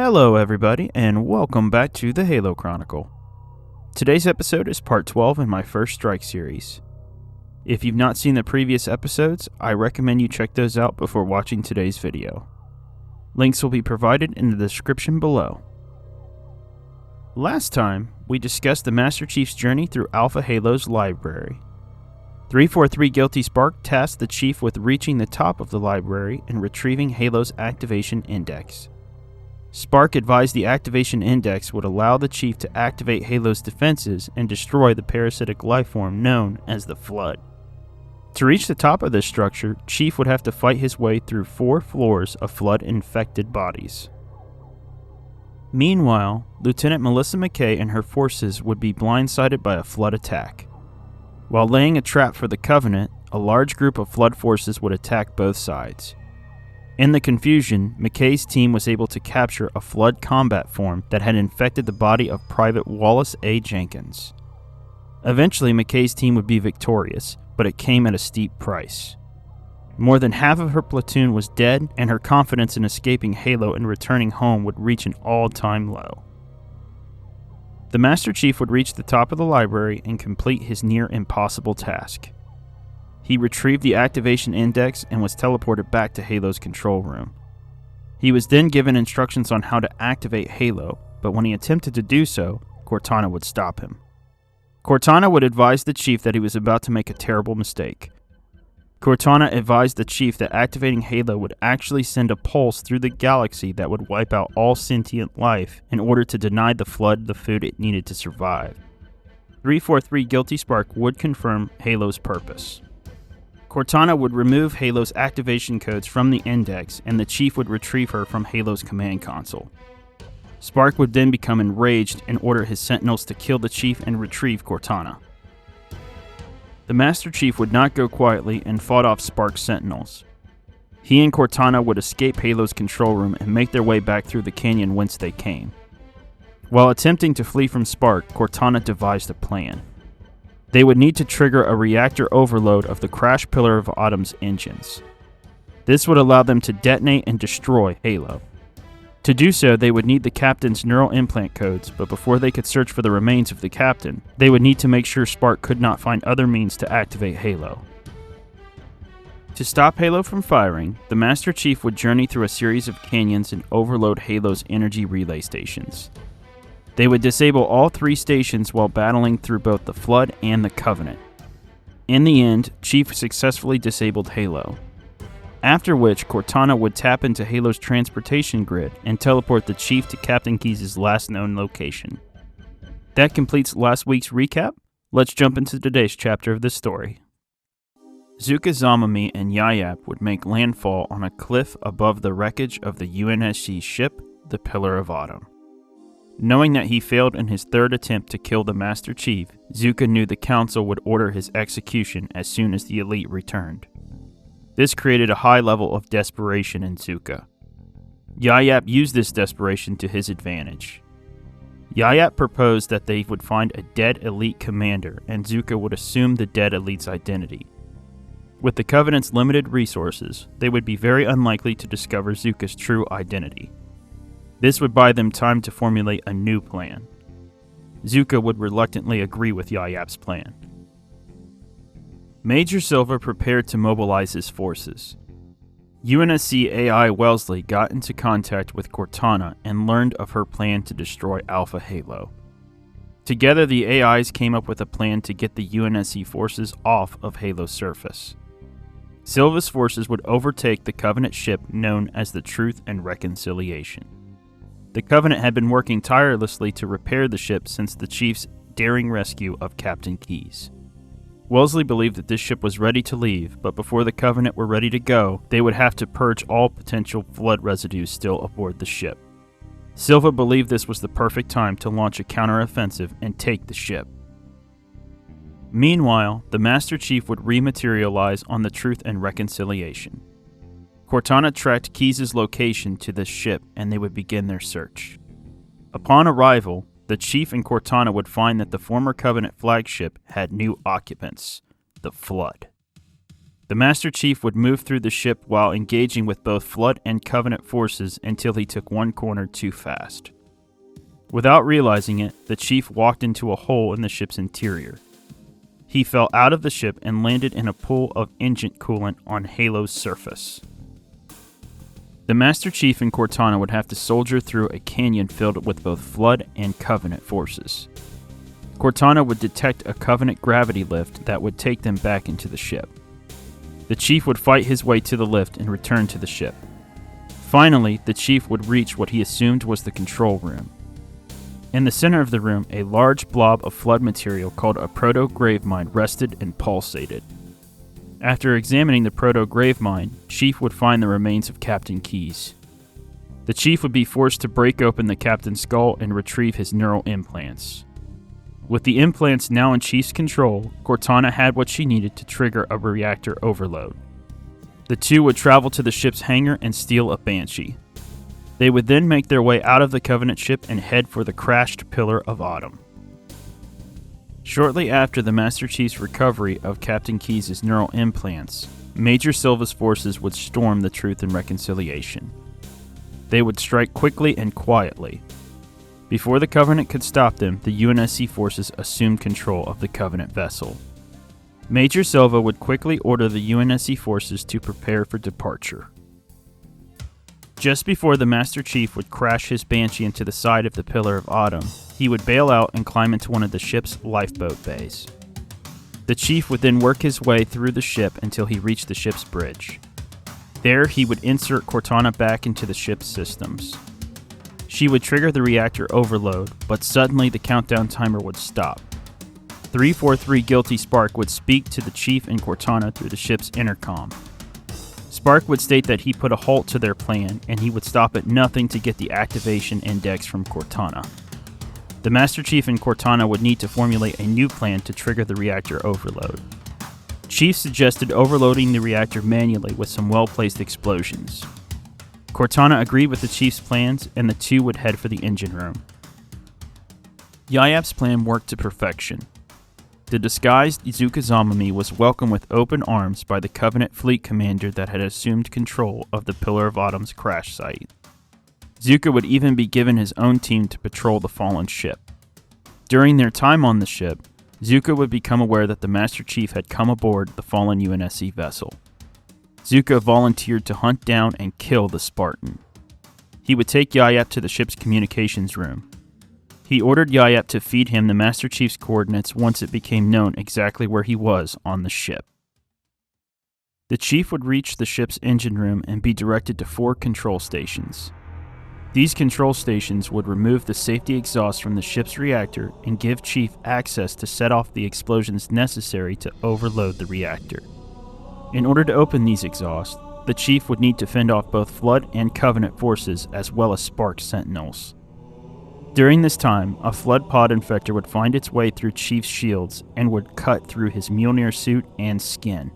Hello everybody, and welcome back to the Halo Chronicle. Today's episode is part 12 in my First Strike series. If you've not seen the previous episodes, I recommend you check those out before watching today's video. Links will be provided in the description below. Last time, we discussed the Master Chief's journey through Alpha Halo's library. 343 Guilty Spark tasked the Chief with reaching the top of the library and retrieving Halo's activation index. Spark advised the activation index would allow the Chief to activate Halo's defenses and destroy the parasitic lifeform known as the Flood. To reach the top of this structure, Chief would have to fight his way through 4 floors of Flood-infected bodies. Meanwhile, Lieutenant Melissa McKay and her forces would be blindsided by a Flood attack. While laying a trap for the Covenant, a large group of Flood forces would attack both sides. In the confusion, McKay's team was able to capture a Flood combat form that had infected the body of Private Wallace A. Jenkins. Eventually, McKay's team would be victorious, but it came at a steep price. More than half of her platoon was dead, and her confidence in escaping Halo and returning home would reach an all-time low. The Master Chief would reach the top of the library and complete his near-impossible task. He retrieved the activation index and was teleported back to Halo's control room. He was then given instructions on how to activate Halo, but when he attempted to do so, Cortana would stop him. Cortana would advise the Chief that he was about to make a terrible mistake. Cortana advised the Chief that activating Halo would actually send a pulse through the galaxy that would wipe out all sentient life in order to deny the Flood the food it needed to survive. 343 Guilty Spark would confirm Halo's purpose. Cortana would remove Halo's activation codes from the index, and the Chief would retrieve her from Halo's command console. Spark would then become enraged and order his Sentinels to kill the Chief and retrieve Cortana. The Master Chief would not go quietly and fought off Spark's Sentinels. He and Cortana would escape Halo's control room and make their way back through the canyon whence they came. While attempting to flee from Spark, Cortana devised a plan. They would need to trigger a reactor overload of the Crash Pillar of Autumn's engines. This would allow them to detonate and destroy Halo. To do so, they would need the Captain's neural implant codes, but before they could search for the remains of the Captain, they would need to make sure Spark could not find other means to activate Halo. To stop Halo from firing, the Master Chief would journey through a series of canyons and overload Halo's energy relay stations. They would disable all 3 stations while battling through both the Flood and the Covenant. In the end, Chief successfully disabled Halo. After which, Cortana would tap into Halo's transportation grid and teleport the Chief to Captain Keyes' last known location. That completes last week's recap. Let's jump into today's chapter of this story. Zuka Zamami and Yayap would make landfall on a cliff above the wreckage of the UNSC ship, the Pillar of Autumn. Knowing that he failed in his 3rd attempt to kill the Master Chief, Zuka knew the Council would order his execution as soon as the Elite returned. This created a high level of desperation in Zuka. Yayap used this desperation to his advantage. Yayap proposed that they would find a dead Elite commander, and Zuka would assume the dead Elite's identity. With the Covenant's limited resources, they would be very unlikely to discover Zuka's true identity. This would buy them time to formulate a new plan. Zuka would reluctantly agree with Yayap's plan. Major Silva prepared to mobilize his forces. UNSC AI Wellesley got into contact with Cortana and learned of her plan to destroy Alpha Halo. Together, the AIs came up with a plan to get the UNSC forces off of Halo's surface. Silva's forces would overtake the Covenant ship known as the Truth and Reconciliation. The Covenant had been working tirelessly to repair the ship since the Chief's daring rescue of Captain Keyes. Wellesley believed that this ship was ready to leave, but before the Covenant were ready to go, they would have to purge all potential Flood residues still aboard the ship. Silva believed this was the perfect time to launch a counteroffensive and take the ship. Meanwhile, the Master Chief would rematerialize on the Truth and Reconciliation. Cortana tracked Keyes' location to this ship, and they would begin their search. Upon arrival, the Chief and Cortana would find that the former Covenant flagship had new occupants, the Flood. The Master Chief would move through the ship while engaging with both Flood and Covenant forces until he took one corner too fast. Without realizing it, the Chief walked into a hole in the ship's interior. He fell out of the ship and landed in a pool of engine coolant on Halo's surface. The Master Chief and Cortana would have to soldier through a canyon filled with both Flood and Covenant forces. Cortana would detect a Covenant gravity lift that would take them back into the ship. The Chief would fight his way to the lift and return to the ship. Finally, the Chief would reach what he assumed was the control room. In the center of the room, a large blob of Flood material called a proto-gravemind rested and pulsated. After examining the proto-gravemind, Chief would find the remains of Captain Keyes. The Chief would be forced to break open the Captain's skull and retrieve his neural implants. With the implants now in Chief's control, Cortana had what she needed to trigger a reactor overload. The two would travel to the ship's hangar and steal a Banshee. They would then make their way out of the Covenant ship and head for the crashed Pillar of Autumn. Shortly after the Master Chief's recovery of Captain Keyes' neural implants, Major Silva's forces would storm the Truth and Reconciliation. They would strike quickly and quietly. Before the Covenant could stop them, the UNSC forces assumed control of the Covenant vessel. Major Silva would quickly order the UNSC forces to prepare for departure. Just before the Master Chief would crash his Banshee into the side of the Pillar of Autumn, he would bail out and climb into one of the ship's lifeboat bays. The Chief would then work his way through the ship until he reached the ship's bridge. There, he would insert Cortana back into the ship's systems. She would trigger the reactor overload, but suddenly the countdown timer would stop. 343 Guilty Spark would speak to the Chief and Cortana through the ship's intercom. Spark would state that he put a halt to their plan, and he would stop at nothing to get the activation index from Cortana. The Master Chief and Cortana would need to formulate a new plan to trigger the reactor overload. Chief suggested overloading the reactor manually with some well-placed explosions. Cortana agreed with the Chief's plans, and the two would head for the engine room. Yayap's plan worked to perfection. The disguised Izuka Zamami was welcomed with open arms by the Covenant fleet commander that had assumed control of the Pillar of Autumn's crash site. Zuka would even be given his own team to patrol the fallen ship. During their time on the ship, Zuka would become aware that the Master Chief had come aboard the fallen UNSC vessel. Zuka volunteered to hunt down and kill the Spartan. He would take Yayap to the ship's communications room. He ordered Yayap to feed him the Master Chief's coordinates once it became known exactly where he was on the ship. The Chief would reach the ship's engine room and be directed to 4 control stations. These control stations would remove the safety exhaust from the ship's reactor and give Chief access to set off the explosions necessary to overload the reactor. In order to open these exhausts, the Chief would need to fend off both Flood and Covenant forces as well as Spark Sentinels. During this time, a Flood pod infector would find its way through Chief's shields and would cut through his Mjolnir suit and skin.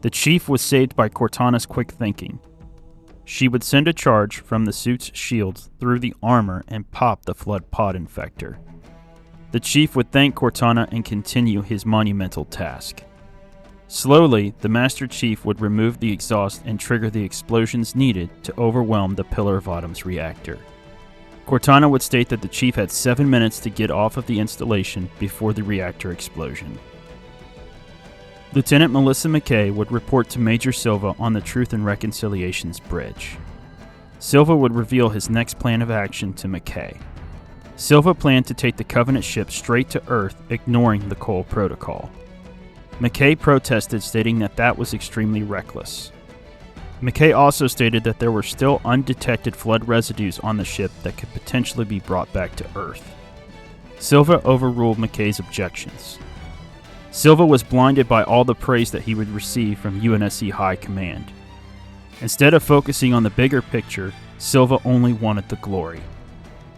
The Chief was saved by Cortana's quick thinking. She would send a charge from the suit's shields through the armor and pop the Flood pod infector. The Chief would thank Cortana and continue his monumental task. Slowly, the Master Chief would remove the exhaust and trigger the explosions needed to overwhelm the Pillar of Autumn's reactor. Cortana would state that the Chief had 7 minutes to get off of the installation before the reactor explosion. Lieutenant Melissa McKay would report to Major Silva on the Truth and Reconciliation's bridge. Silva would reveal his next plan of action to McKay. Silva planned to take the Covenant ship straight to Earth, ignoring the Cole Protocol. McKay protested, stating that that was extremely reckless. McKay also stated that there were still undetected Flood residues on the ship that could potentially be brought back to Earth. Silva overruled McKay's objections. Silva was blinded by all the praise that he would receive from UNSC High Command. Instead of focusing on the bigger picture, Silva only wanted the glory.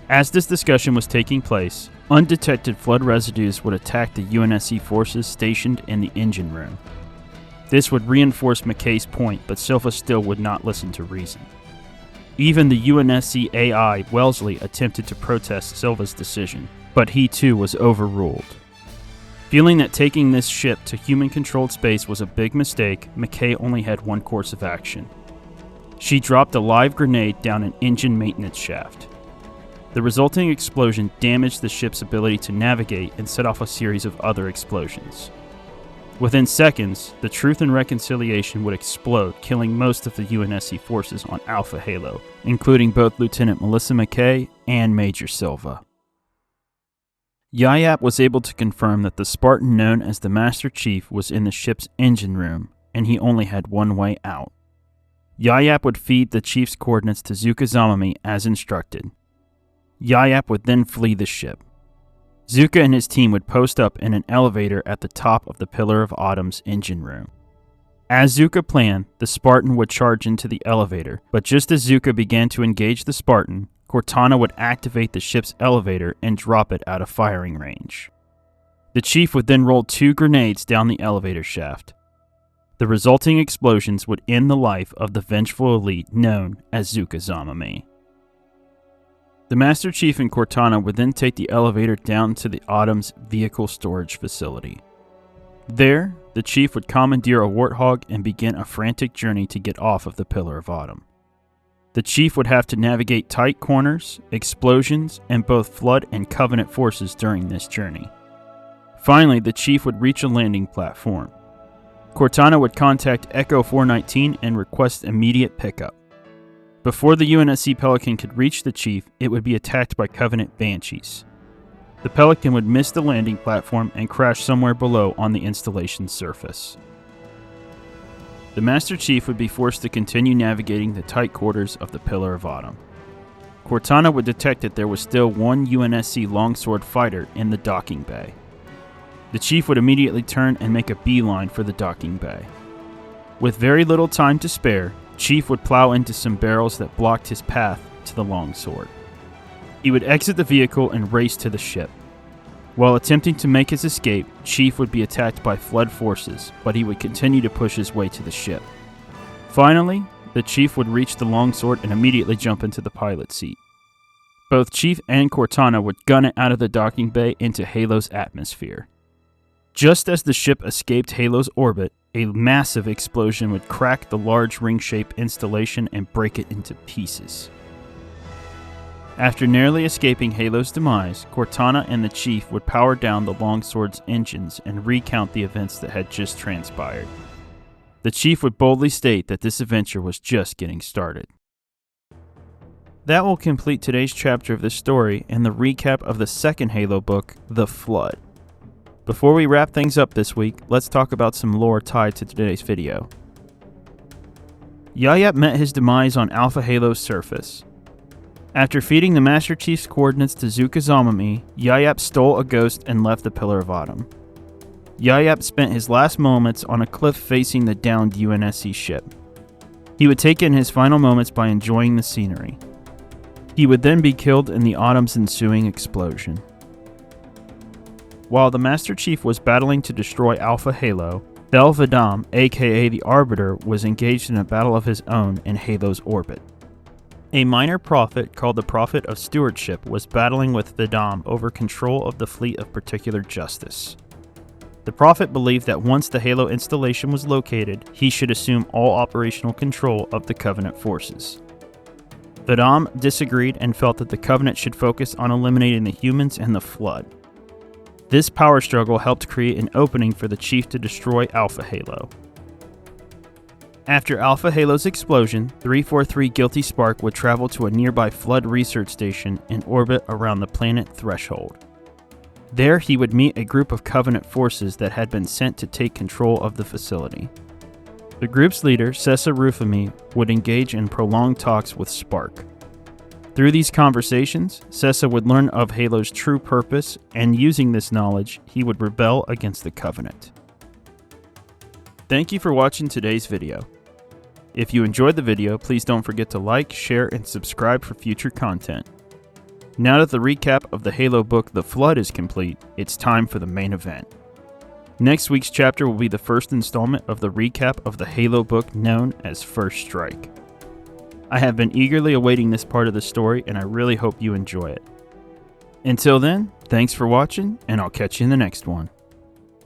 As this discussion was taking place, undetected Flood residues would attack the UNSC forces stationed in the engine room. This would reinforce McKay's point, but Silva still would not listen to reason. Even the UNSC AI, Wellesley, attempted to protest Silva's decision, but he too was overruled. Feeling that taking this ship to human-controlled space was a big mistake, McKay only had one course of action. She dropped a live grenade down an engine maintenance shaft. The resulting explosion damaged the ship's ability to navigate and set off a series of other explosions. Within seconds, the Truth and Reconciliation would explode, killing most of the UNSC forces on Alpha Halo, including both Lieutenant Melissa McKay and Major Silva. Yayap was able to confirm that the Spartan known as the Master Chief was in the ship's engine room, and he only had one way out. Yayap would feed the Chief's coordinates to Zuka Zamami as instructed. Yayap would then flee the ship. Zuka and his team would post up in an elevator at the top of the Pillar of Autumn's engine room. As Zuka planned, the Spartan would charge into the elevator, but just as Zuka began to engage the Spartan, Cortana would activate the ship's elevator and drop it out of firing range. The Chief would then roll 2 grenades down the elevator shaft. The resulting explosions would end the life of the vengeful elite known as Zuka Zamami. The Master Chief and Cortana would then take the elevator down to the Autumn's vehicle storage facility. There, the Chief would commandeer a Warthog and begin a frantic journey to get off of the Pillar of Autumn. The Chief would have to navigate tight corners, explosions, and both Flood and Covenant forces during this journey. Finally, the Chief would reach a landing platform. Cortana would contact Echo 419 and request immediate pickup. Before the UNSC Pelican could reach the Chief, it would be attacked by Covenant Banshees. The Pelican would miss the landing platform and crash somewhere below on the installation's surface. The Master Chief would be forced to continue navigating the tight quarters of the Pillar of Autumn. Cortana would detect that there was still one UNSC longsword fighter in the docking bay. The Chief would immediately turn and make a beeline for the docking bay. With very little time to spare, Chief would plow into some barrels that blocked his path to the longsword. He would exit the vehicle and race to the ship. While attempting to make his escape, Chief would be attacked by Flood forces, but he would continue to push his way to the ship. Finally, the Chief would reach the longsword and immediately jump into the pilot seat. Both Chief and Cortana would gun it out of the docking bay into Halo's atmosphere. Just as the ship escaped Halo's orbit, a massive explosion would crack the large ring-shaped installation and break it into pieces. After narrowly escaping Halo's demise, Cortana and the Chief would power down the longsword's engines and recount the events that had just transpired. The Chief would boldly state that this adventure was just getting started. That will complete today's chapter of this story and the recap of the second Halo book, The Flood. Before we wrap things up this week, let's talk about some lore tied to today's video. Yayap met his demise on Alpha Halo's surface. After feeding the Master Chief's coordinates to Zuka Zamami, Yayap stole a ghost and left the Pillar of Autumn. Yayap spent his last moments on a cliff facing the downed UNSC ship. He would take in his final moments by enjoying the scenery. He would then be killed in the Autumn's ensuing explosion. While the Master Chief was battling to destroy Alpha Halo, Bel Vidam, aka the Arbiter, was engaged in a battle of his own in Halo's orbit. A minor prophet called the Prophet of Stewardship was battling with Vidam over control of the Fleet of Particular Justice. The prophet believed that once the Halo installation was located, he should assume all operational control of the Covenant forces. Vidam disagreed and felt that the Covenant should focus on eliminating the humans and the Flood. This power struggle helped create an opening for the Chief to destroy Alpha Halo. After Alpha Halo's explosion, 343 Guilty Spark would travel to a nearby Flood research station in orbit around the planet Threshold. There he would meet a group of Covenant forces that had been sent to take control of the facility. The group's leader, Sessa Rufami, would engage in prolonged talks with Spark. Through these conversations, Sessa would learn of Halo's true purpose, and using this knowledge, he would rebel against the Covenant. Thank you for watching today's video. If you enjoyed the video, please don't forget to like, share, and subscribe for future content. Now that the recap of the Halo book The Flood is complete, it's time for the main event. Next week's chapter will be the first installment of the recap of the Halo book known as First Strike. I have been eagerly awaiting this part of the story, and I really hope you enjoy it. Until then, thanks for watching, and I'll catch you in the next one.